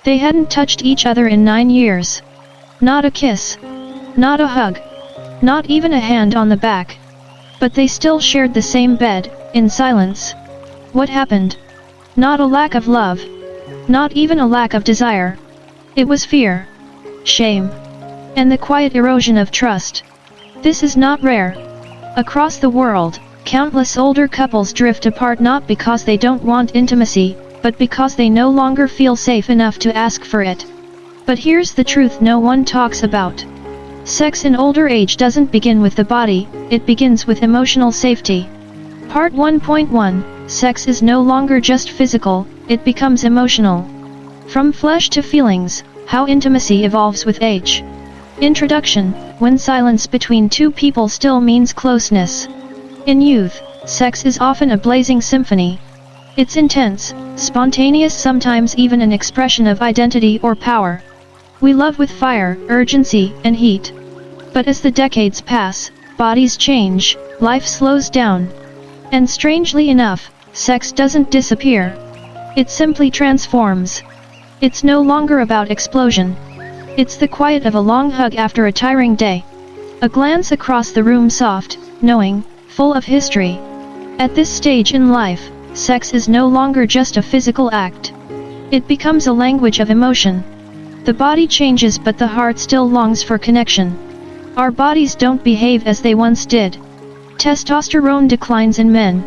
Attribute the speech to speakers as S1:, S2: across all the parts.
S1: They hadn't touched each other in 9 years. Not a kiss. Not a hug. Not even a hand on the back. But they still shared the same bed, in silence. What happened? Not a lack of love. Not even a lack of desire. It was fear. Shame. And the quiet erosion of trust. This is not rare. Across the world, countless older couples drift apart not because they don't want intimacy, but because they no longer feel safe enough to ask for it. But here's the truth no one talks about. Sex in older age doesn't begin with the body, it begins with emotional safety. Part 1.1 Sex is no longer just physical, it becomes emotional. From flesh to feelings, how intimacy evolves with age. Introduction: when silence between two people still means closeness. In youth, sex is often a blazing symphony. It's intense, spontaneous, sometimes even an expression of identity or power. We love with fire, urgency, and heat. But as the decades pass, bodies change, life slows down. And strangely enough, sex doesn't disappear. It simply transforms. It's no longer about explosion. It's the quiet of a long hug after a tiring day. A glance across the room, soft, knowing, full of history. At this stage in life, sex is no longer just a physical act. It becomes a language of emotion. The body changes but the heart still longs for connection. Our bodies don't behave as they once did. Testosterone declines in men.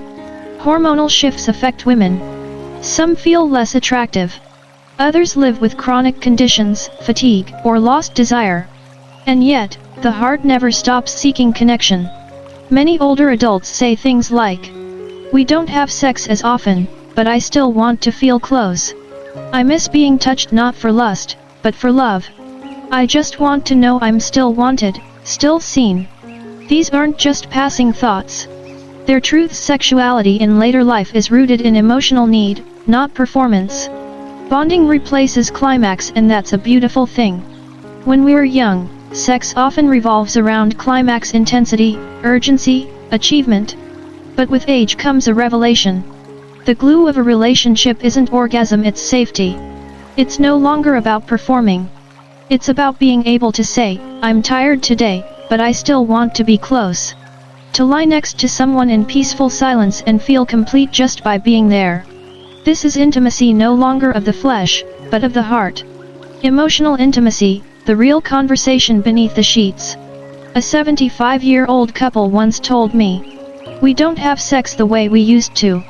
S1: Hormonal shifts affect women. Some feel less attractive. Others live with chronic conditions, fatigue, or lost desire. And yet, the heart never stops seeking connection. Many older adults say things like, "We don't have sex as often, but I still want to feel close. I miss being touched not for lust, but for love. I just want to know I'm still wanted, still seen." These aren't just passing thoughts. Their truth. Sexuality in later life is rooted in emotional need, not performance. Bonding replaces climax, and that's a beautiful thing. When we're young, sex often revolves around climax, intensity, urgency, achievement. But with age comes a revelation. The glue of a relationship isn't orgasm, it's safety. It's no longer about performing. It's about being able to say, "I'm tired today, but I still want to be close." To lie next to someone in peaceful silence and feel complete just by being there. This is intimacy no longer of the flesh, but of the heart. Emotional intimacy, the real conversation beneath the sheets. A 75-year-old couple once told me, "We don't have sex the way we used to.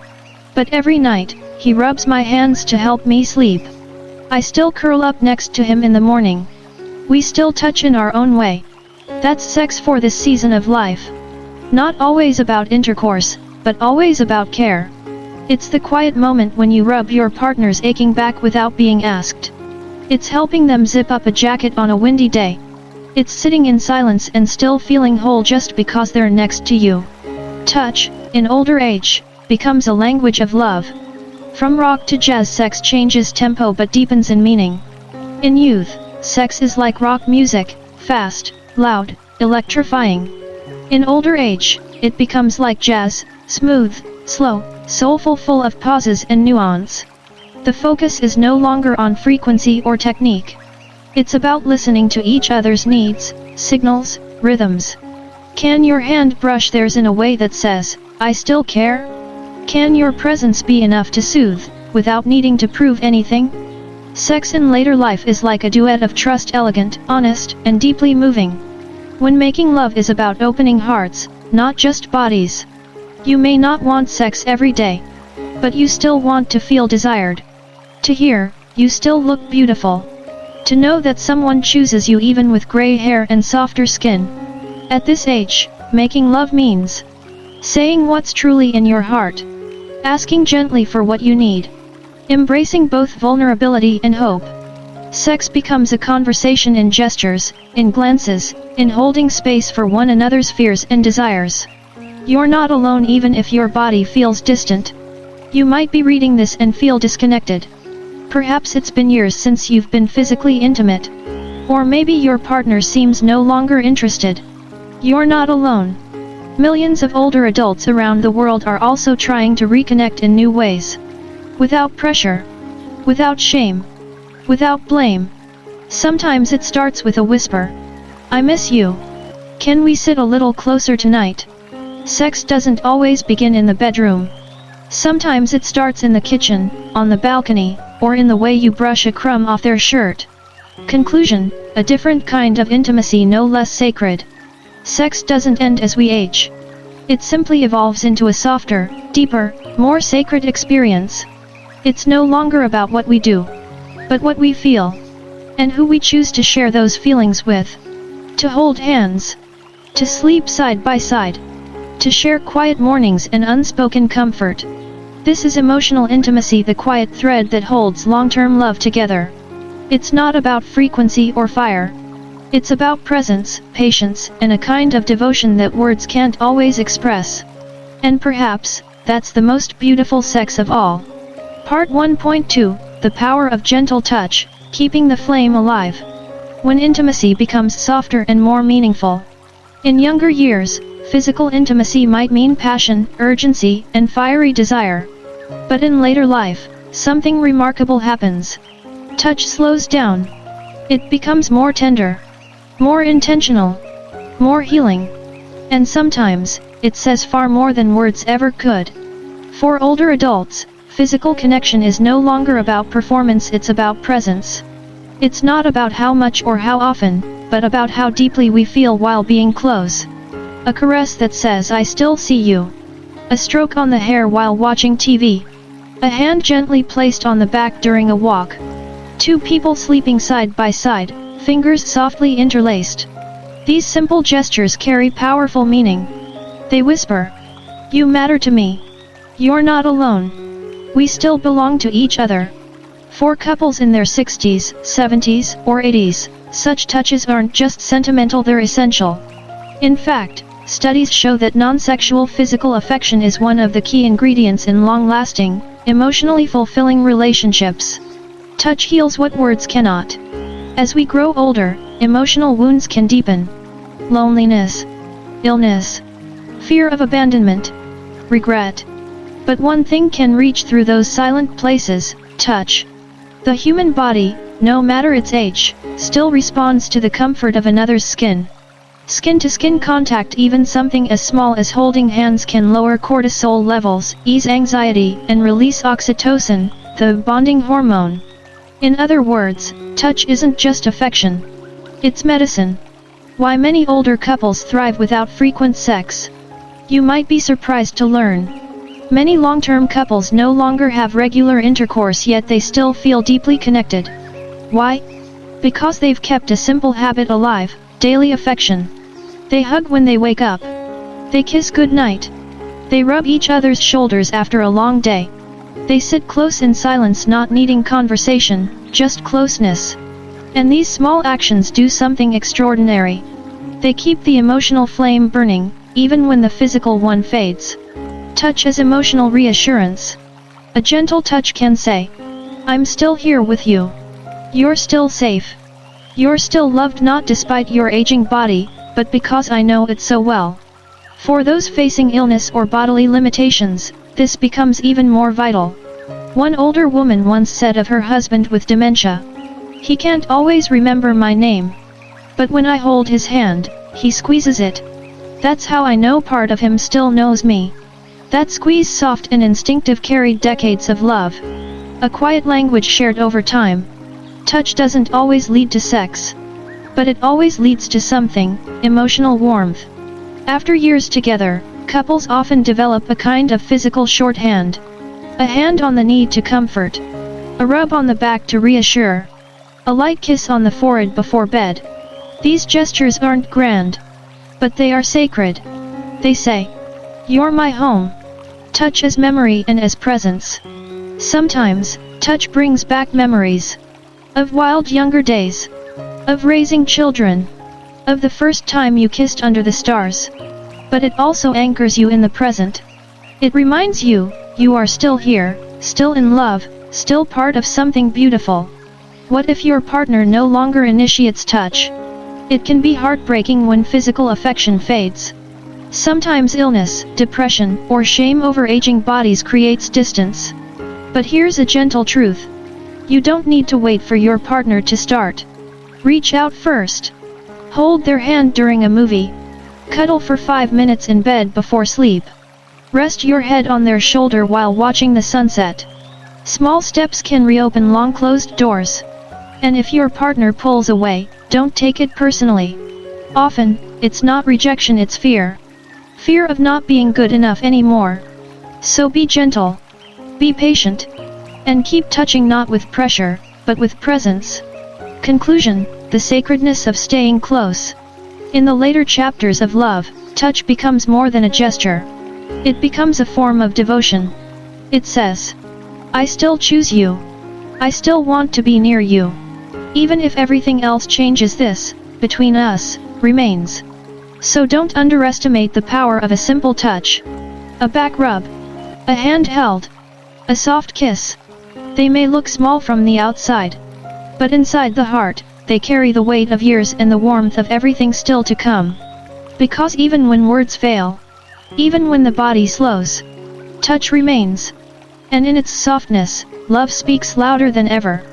S1: But every night, he rubs my hands to help me sleep. I still curl up next to him in the morning. We still touch in our own way." That's sex for this season of life. Not always about intercourse, but always about care. It's the quiet moment when you rub your partner's aching back without being asked. It's helping them zip up a jacket on a windy day. It's sitting in silence and still feeling whole just because they're next to you. Touch, in older age, becomes a language of love. From rock to jazz, sex changes tempo but deepens in meaning. In youth, sex is like rock music, fast, loud, electrifying. In older age, it becomes like jazz, smooth, slow, soulful, full of pauses and nuance. The focus is no longer on frequency or technique. It's about listening to each other's needs, signals, rhythms. Can your hand brush theirs in a way that says, "I still care"? Can your presence be enough to soothe, without needing to prove anything? Sex in later life is like a duet of trust, elegant, honest, and deeply moving. When making love is about opening hearts, not just bodies. You may not want sex every day, but you still want to feel desired. To hear, "You still look beautiful." To know that someone chooses you even with gray hair and softer skin. At this age, making love means saying what's truly in your heart. Asking gently for what you need. Embracing both vulnerability and hope. Sex becomes a conversation in gestures, in glances, in holding space for one another's fears and desires. You're not alone even if your body feels distant. You might be reading this and feel disconnected. Perhaps it's been years since you've been physically intimate. Or maybe your partner seems no longer interested. You're not alone. Millions of older adults around the world are also trying to reconnect in new ways. Without pressure. Without shame. without blame. Sometimes it starts with a whisper. I miss you. Can we sit a little closer tonight? Sex doesn't always begin in the bedroom. Sometimes it starts in the kitchen, on the balcony, or in the way you brush a crumb off their shirt. Conclusion, a different kind of intimacy, no less sacred. Sex doesn't end as we age. It simply evolves into a softer, deeper, more sacred experience. It's no longer about what we do, but what we feel, and who we choose to share those feelings with. To hold hands, to sleep side by side, to share quiet mornings and unspoken comfort. This is emotional intimacy, the quiet thread that holds long-term love together. It's not about frequency or fire. It's about presence, patience, and a kind of devotion that words can't always express. And perhaps, that's the most beautiful sex of all. Part 1.2, The Power of Gentle Touch, Keeping the Flame Alive. When intimacy becomes softer and more meaningful. In younger years, physical intimacy might mean passion, urgency, and fiery desire. But in later life, something remarkable happens. Touch slows down. It becomes more tender, more intentional, more healing. And sometimes, it says far more than words ever could. For older adults, physical connection is no longer about performance, it's about presence. It's not about how much or how often, but about how deeply we feel while being close. A caress that says I still see you. A stroke on the hair while watching TV. A hand gently placed on the back during a walk. Two people sleeping side by side, fingers softly interlaced. These simple gestures carry powerful meaning. They whisper, "You matter to me. You're not alone. We still belong to each other." For couples in their 60s, 70s, or 80s, such touches aren't just sentimental, they're essential. In fact, studies show that non-sexual physical affection is one of the key ingredients in long-lasting, emotionally fulfilling relationships. Touch heals what words cannot. As we grow older, emotional wounds can deepen. Loneliness, illness, fear of abandonment, regret. But one thing can reach through those silent places: touch. The human body, no matter its age, still responds to the comfort of another's skin. Skin-to-skin contact, even something as small as holding hands, can lower cortisol levels, ease anxiety, and release oxytocin, the bonding hormone. In other words, touch isn't just affection. It's medicine. Why many older couples thrive without frequent sex. You might be surprised to learn. Many long-term couples no longer have regular intercourse, yet they still feel deeply connected. Why? Because they've kept a simple habit alive: daily affection. They hug when they wake up. They kiss goodnight. They rub each other's shoulders after a long day. They sit close in silence, not needing conversation, just closeness. And these small actions do something extraordinary. They keep the emotional flame burning, even when the physical one fades. Touch as emotional reassurance. A gentle touch can say, "I'm still here with you. You're still safe. You're still loved, not despite your aging body, but because I know it so well." For those facing illness or bodily limitations, this becomes even more vital. One older woman once said of her husband with dementia, "He can't always remember my name. But when I hold his hand, he squeezes it. That's how I know part of him still knows me." That squeeze, soft and instinctive, carried decades of love. A quiet language shared over time. Touch doesn't always lead to sex. But it always leads to something: emotional warmth. After years together, couples often develop a kind of physical shorthand. A hand on the knee to comfort. A rub on the back to reassure. A light kiss on the forehead before bed. These gestures aren't grand. But they are sacred. They say, "You're my home." Touch as memory and as presence. Sometimes, touch brings back memories. Of wild younger days. Of raising children. Of the first time you kissed under the stars. But it also anchors you in the present. It reminds you, you are still here, still in love, still part of something beautiful. What if your partner no longer initiates touch? It can be heartbreaking when physical affection fades. Sometimes illness, depression, or shame over aging bodies creates distance. But here's a gentle truth. You don't need to wait for your partner to start. Reach out first. Hold their hand during a movie. Cuddle for 5 minutes in bed before sleep. Rest your head on their shoulder while watching the sunset. Small steps can reopen long closed doors. And if your partner pulls away, don't take it personally. Often, it's not rejection, it's fear. Fear of not being good enough anymore. So be gentle. Be patient. And keep touching, not with pressure, but with presence. Conclusion: the sacredness of staying close. In the later chapters of love, touch becomes more than a gesture. It becomes a form of devotion. It says, I still choose you. I still want to be near you. Even if everything else changes, this, between us, remains. So don't underestimate the power of a simple touch. A back rub. A hand held. A soft kiss. They may look small from the outside. But inside the heart, they carry the weight of years and the warmth of everything still to come. Because even when words fail, even when the body slows, touch remains. And in its softness, love speaks louder than ever.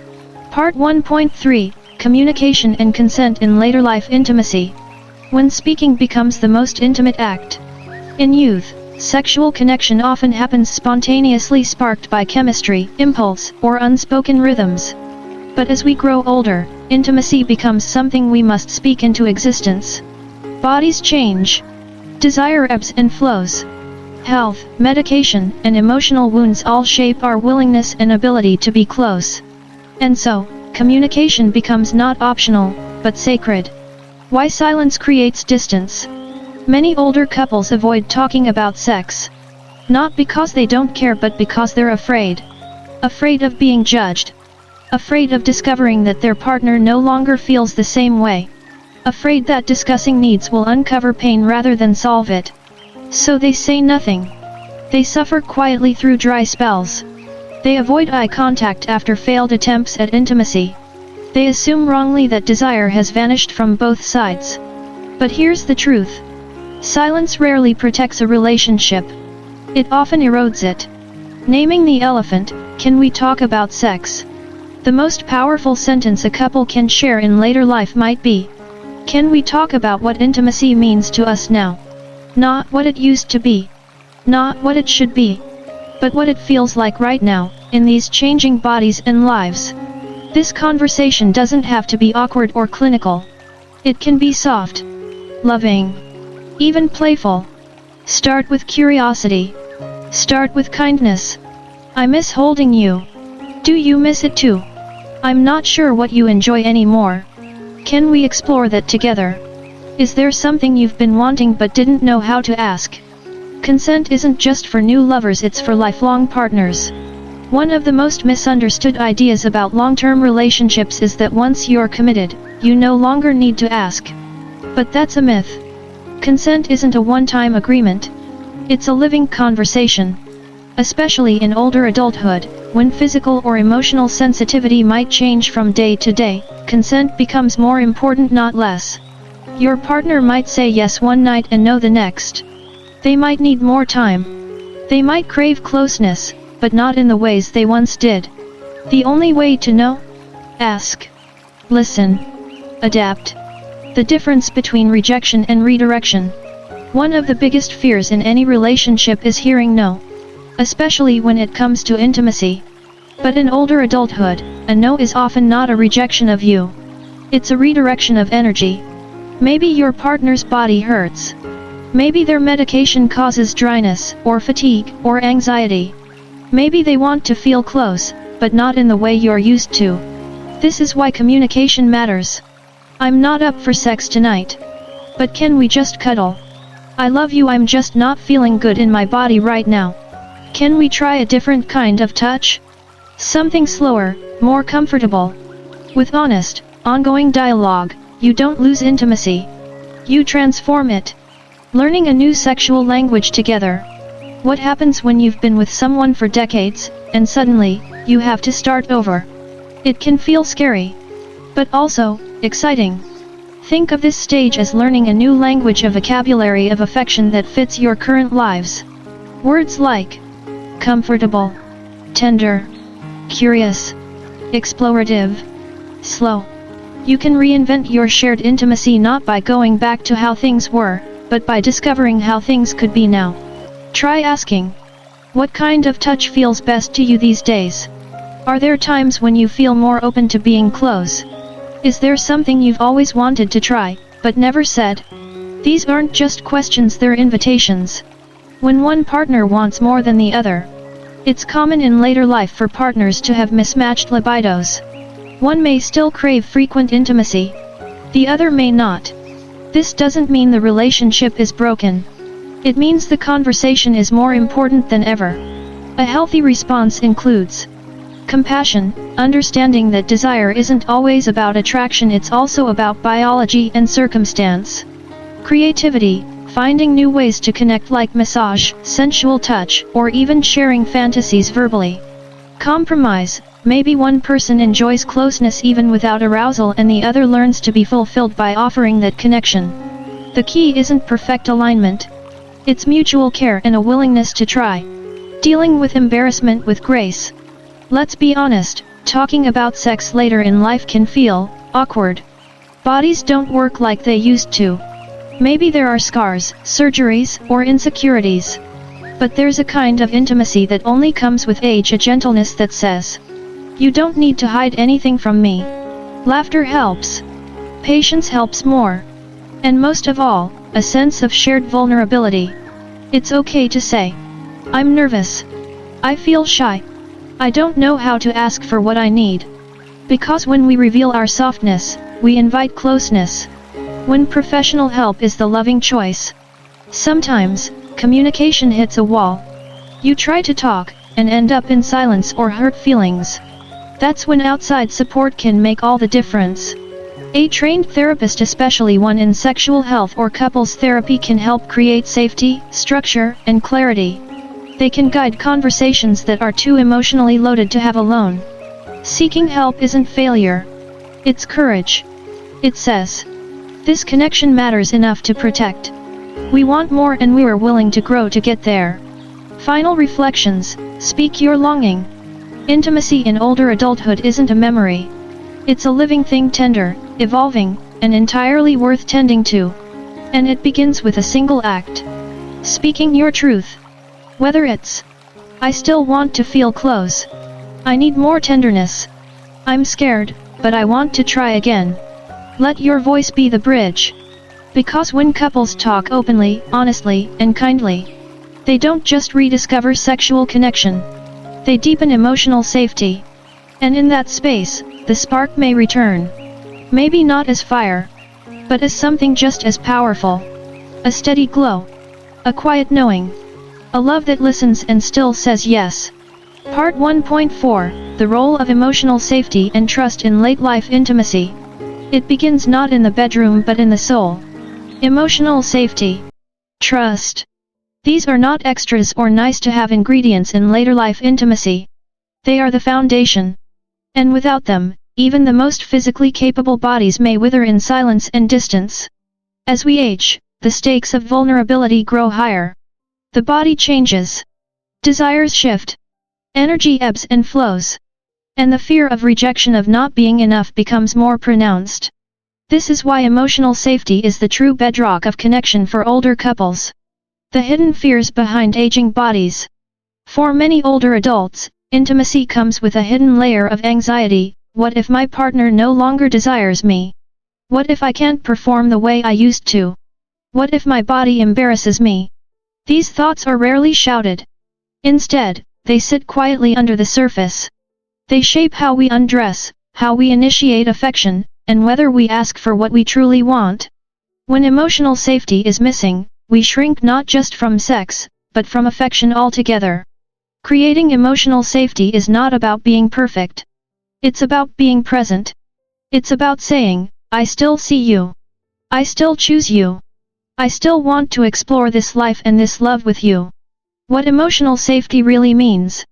S1: Part 1.3, Communication and Consent in Later Life Intimacy. When speaking becomes the most intimate act. In youth, sexual connection often happens spontaneously, sparked by chemistry, impulse, or unspoken rhythms. But as we grow older, intimacy becomes something we must speak into existence. Bodies change. Desire ebbs and flows. Health, medication, and emotional wounds all shape our willingness and ability to be close. And so, communication becomes not optional, but sacred. Why silence creates distance? Many older couples avoid talking about sex. Not because they don't care, but because they're afraid. Afraid of being judged. Afraid of discovering that their partner no longer feels the same way. Afraid that discussing needs will uncover pain rather than solve it. So they say nothing. They suffer quietly through dry spells. They avoid eye contact after failed attempts at intimacy. They assume wrongly that desire has vanished from both sides. But here's the truth. Silence rarely protects a relationship. It often erodes it. Naming the elephant, can we talk about sex? The most powerful sentence a couple can share in later life might be, can we talk about what intimacy means to us now? Not what it used to be. Not what it should be. But what it feels like right now, in these changing bodies and lives. This conversation doesn't have to be awkward or clinical. It can be soft, loving, even playful. Start with curiosity. Start with kindness. I miss holding you. Do you miss it too? I'm not sure what you enjoy anymore. Can we explore that together? Is there something you've been wanting but didn't know how to ask? Consent isn't just for new lovers, it's for lifelong partners. One of the most misunderstood ideas about long-term relationships is that once you're committed, you no longer need to ask. But that's a myth. Consent isn't a one-time agreement. It's a living conversation. Especially in older adulthood, when physical or emotional sensitivity might change from day to day, consent becomes more important, not less. Your partner might say yes one night and no the next. They might need more time. They might crave closeness, but not in the ways they once did. The only way to know? Ask. Listen. Adapt. The difference between rejection and redirection. One of the biggest fears in any relationship is hearing no. Especially when it comes to intimacy. But in older adulthood, a no is often not a rejection of you. It's a redirection of energy. Maybe your partner's body hurts. Maybe their medication causes dryness, or fatigue, or anxiety. Maybe they want to feel close, but not in the way you're used to. This is why communication matters. I'm not up for sex tonight. But can we just cuddle? I love you, I'm just not feeling good in my body right now. Can we try a different kind of touch? Something slower, more comfortable. With honest, ongoing dialogue, you don't lose intimacy. You transform it. Learning a new sexual language together. What happens when you've been with someone for decades, and suddenly, you have to start over? It can feel scary. But also, exciting. Think of this stage as learning a new language, a vocabulary of affection that fits your current lives. Words like comfortable, tender, curious, explorative, slow. You can reinvent your shared intimacy not by going back to how things were, but by discovering how things could be now. Try asking, what kind of touch feels best to you these days? Are there times when you feel more open to being close? Is there something you've always wanted to try, but never said? These aren't just questions, they're invitations. When one partner wants more than the other, it's common in later life for partners to have mismatched libidos. One may still crave frequent intimacy, the other may not. This doesn't mean the relationship is broken. It means the conversation is more important than ever. A healthy response includes compassion, understanding that desire isn't always about attraction, it's also about biology and circumstance. Creativity, finding new ways to connect like massage, sensual touch, or even sharing fantasies verbally. Compromise, maybe one person enjoys closeness even without arousal and the other learns to be fulfilled by offering that connection. The key isn't perfect alignment. It's mutual care and a willingness to try. Dealing with embarrassment with grace. Let's be honest, talking about sex later in life can feel awkward. Bodies don't work like they used to. Maybe there are scars, surgeries, or insecurities. But there's a kind of intimacy that only comes with age, a gentleness that says, you don't need to hide anything from me. Laughter helps. Patience helps more. And most of all, a sense of shared vulnerability. It's okay to say, I'm nervous. I feel shy. I don't know how to ask for what I need. Because when we reveal our softness, we invite closeness. When professional help is the loving choice. Sometimes, communication hits a wall. You try to talk, and end up in silence or hurt feelings. That's when outside support can make all the difference. A trained therapist, especially one in sexual health or couples therapy, can help create safety, structure, and clarity. They can guide conversations that are too emotionally loaded to have alone. Seeking help isn't failure. It's courage. It says, this connection matters enough to protect. We want more and we're willing to grow to get there. Final reflections, speak your longing. Intimacy in older adulthood isn't a memory. It's a living thing, tender, evolving, and entirely worth tending to. And it begins with a single act. Speaking your truth. Whether it's, I still want to feel close. I need more tenderness. I'm scared, but I want to try again. Let your voice be the bridge. Because when couples talk openly, honestly, and kindly, they don't just rediscover sexual connection. They deepen emotional safety. And in that space, the spark may return. Maybe not as fire, but as something just as powerful. A steady glow. A quiet knowing. A love that listens and still says yes. Part 1.4, The Role of Emotional Safety and Trust in Late Life Intimacy. It begins not in the bedroom but in the soul. Emotional safety. Trust. These are not extras or nice-to-have ingredients in later life intimacy. They are the foundation. And without them, even the most physically capable bodies may wither in silence and distance. As we age, the stakes of vulnerability grow higher. The body changes. Desires shift. Energy ebbs and flows. And the fear of rejection, of not being enough, becomes more pronounced. This is why emotional safety is the true bedrock of connection for older couples. The hidden fears behind aging bodies. For many older adults, intimacy comes with a hidden layer of anxiety. What if my partner no longer desires me? What if I can't perform the way I used to? What if my body embarrasses me? These thoughts are rarely shouted. Instead, they sit quietly under the surface. They shape how we undress, how we initiate affection, and whether we ask for what we truly want. When emotional safety is missing, we shrink not just from sex, but from affection altogether. Creating emotional safety is not about being perfect. It's about being present. It's about saying, I still see you. I still choose you. I still want to explore this life and this love with you. What emotional safety really means.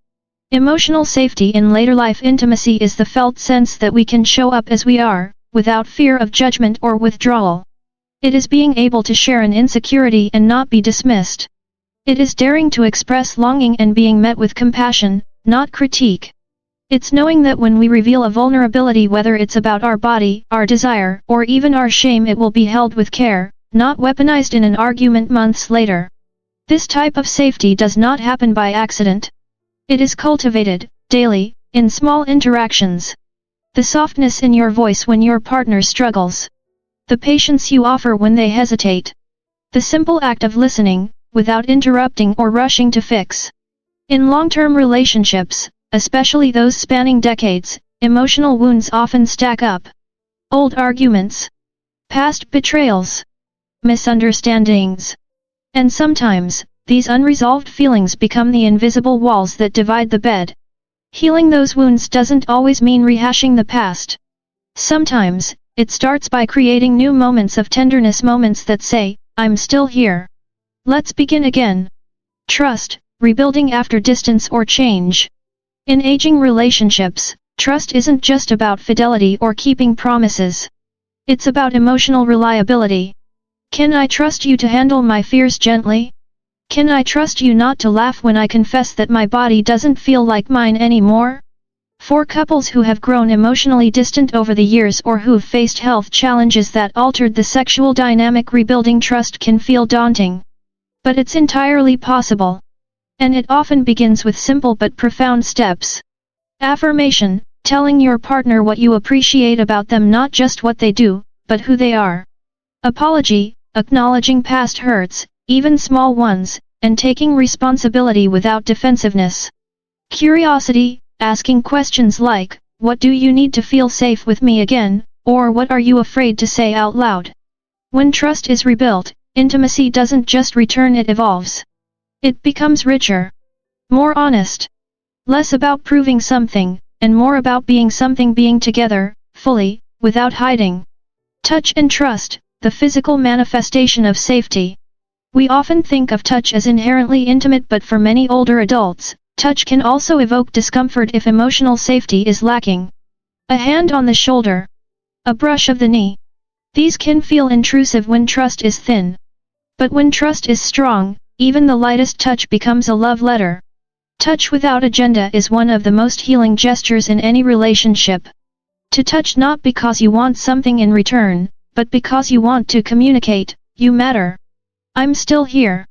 S1: Emotional safety in later life intimacy is the felt sense that we can show up as we are, without fear of judgment or withdrawal. It is being able to share an insecurity and not be dismissed. It is daring to express longing and being met with compassion, not critique. It's knowing that when we reveal a vulnerability, whether it's about our body, our desire, or even our shame, it will be held with care, not weaponized in an argument months later. This type of safety does not happen by accident. It is cultivated, daily, in small interactions. The softness in your voice when your partner struggles. The patience you offer when they hesitate. The simple act of listening, without interrupting or rushing to fix. In long-term relationships, especially those spanning decades, emotional wounds often stack up. Old arguments, past betrayals, misunderstandings. And sometimes, these unresolved feelings become the invisible walls that divide the bed. Healing those wounds doesn't always mean rehashing the past. Sometimes, it starts by creating new moments of tenderness, moments that say, "I'm still here. Let's begin again." Trust, rebuilding after distance or change. In aging relationships, trust isn't just about fidelity or keeping promises. It's about emotional reliability. Can I trust you to handle my fears gently? Can I trust you not to laugh when I confess that my body doesn't feel like mine anymore? For couples who have grown emotionally distant over the years or who've faced health challenges that altered the sexual dynamic, rebuilding trust can feel daunting. But it's entirely possible. And it often begins with simple but profound steps. Affirmation, telling your partner what you appreciate about them, not just what they do, but who they are. Apology, acknowledging past hurts, even small ones, and taking responsibility without defensiveness. Curiosity, asking questions like, "What do you need to feel safe with me again?" or "What are you afraid to say out loud?" When trust is rebuilt, intimacy doesn't just return, it evolves. It becomes richer, more honest, less about proving something, and more about being something, being together, fully, without hiding. Touch and trust, the physical manifestation of safety. We often think of touch as inherently intimate, but for many older adults, touch can also evoke discomfort if emotional safety is lacking. A hand on the shoulder, a brush of the knee. These can feel intrusive when trust is thin. But when trust is strong, even the lightest touch becomes a love letter. Touch without agenda is one of the most healing gestures in any relationship. To touch not because you want something in return, but because you want to communicate, "You matter. I'm still here."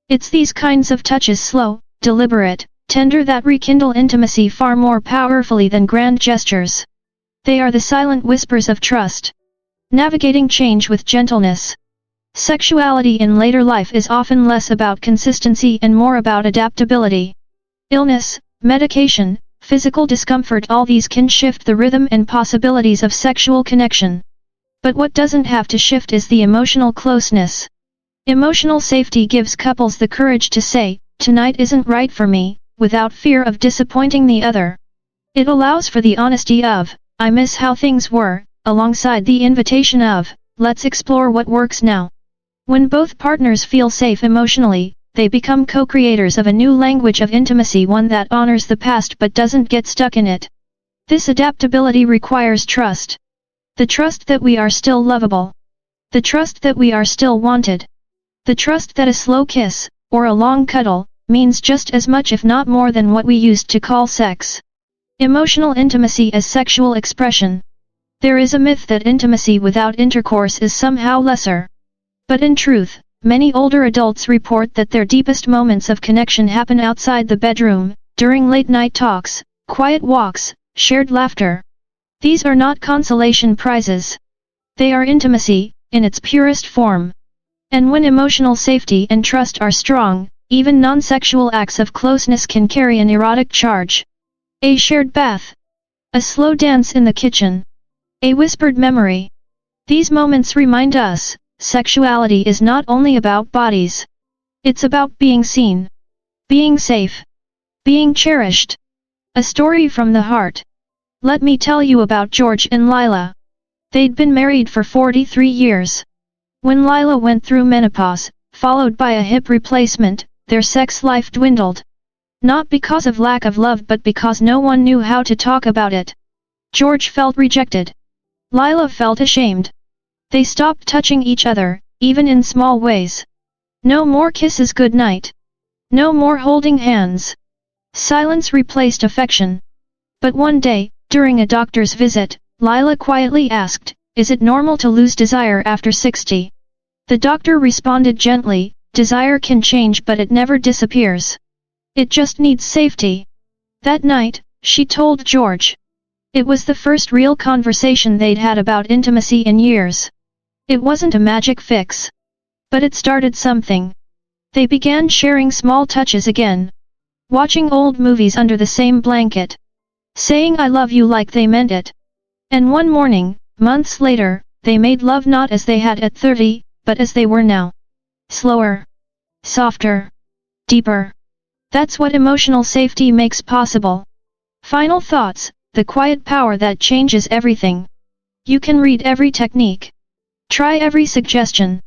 S1: It's these kinds of touches, slow, deliberate, tender, that rekindle intimacy far more powerfully than grand gestures. They are the silent whispers of trust. Navigating change with gentleness. Sexuality in later life is often less about consistency and more about adaptability. Illness, medication, physical discomfort, all these can shift the rhythm and possibilities of sexual connection. But what doesn't have to shift is the emotional closeness. Emotional safety gives couples the courage to say, "Tonight isn't right for me," without fear of disappointing the other. It allows for the honesty of, "I miss how things were," alongside the invitation of, "Let's explore what works now." When both partners feel safe emotionally, they become co-creators of a new language of intimacy, one that honors the past but doesn't get stuck in it. This adaptability requires trust. The trust that we are still lovable. The trust that we are still wanted. The trust that a slow kiss, or a long cuddle, means just as much if not more than what we used to call sex. Emotional intimacy as sexual expression. There is a myth that intimacy without intercourse is somehow lesser. But in truth, many older adults report that their deepest moments of connection happen outside the bedroom, during late-night talks, quiet walks, shared laughter. These are not consolation prizes. They are intimacy, in its purest form. And when emotional safety and trust are strong, even non-sexual acts of closeness can carry an erotic charge. A shared bath. A slow dance in the kitchen. A whispered memory. These moments remind us, sexuality is not only about bodies. It's about being seen. Being safe. Being cherished. A story from the heart. Let me tell you about George and Lila. They'd been married for 43 years. When Lila went through menopause, followed by a hip replacement, their sex life dwindled. Not because of lack of love but because no one knew how to talk about it. George felt rejected. Lila felt ashamed. They stopped touching each other, even in small ways. No more kisses goodnight. No more holding hands. Silence replaced affection. But one day, during a doctor's visit, Lila quietly asked, "Is it normal to lose desire after 60? The doctor responded gently, "Desire can change but it never disappears. It just needs safety." That night, she told George. It was the first real conversation they'd had about intimacy in years. It wasn't a magic fix. But it started something. They began sharing small touches again. Watching old movies under the same blanket. Saying "I love you" like they meant it. And one morning, months later, they made love not as they had at 30, but as they were now. Slower. Softer. Deeper. That's what emotional safety makes possible. Final thoughts, the quiet power that changes everything. You can read every technique. Try every suggestion.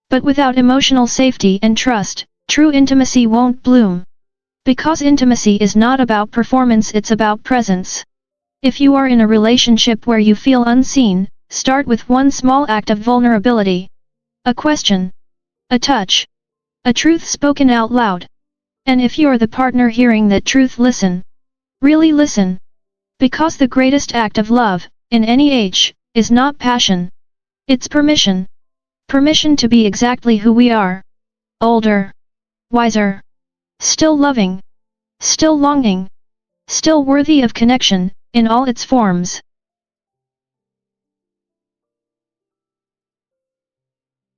S1: But without emotional safety and trust, true intimacy won't bloom. Because intimacy is not about performance, it's about presence. If you are in a relationship where you feel unseen, start with one small act of vulnerability. A question. A touch. A truth spoken out loud. And if you're the partner hearing that truth, listen. Really listen. Because the greatest act of love, in any age, is not passion. It's permission. Permission to be exactly who we are. Older. Wiser. Still loving. Still longing. Still worthy of connection, in all its forms.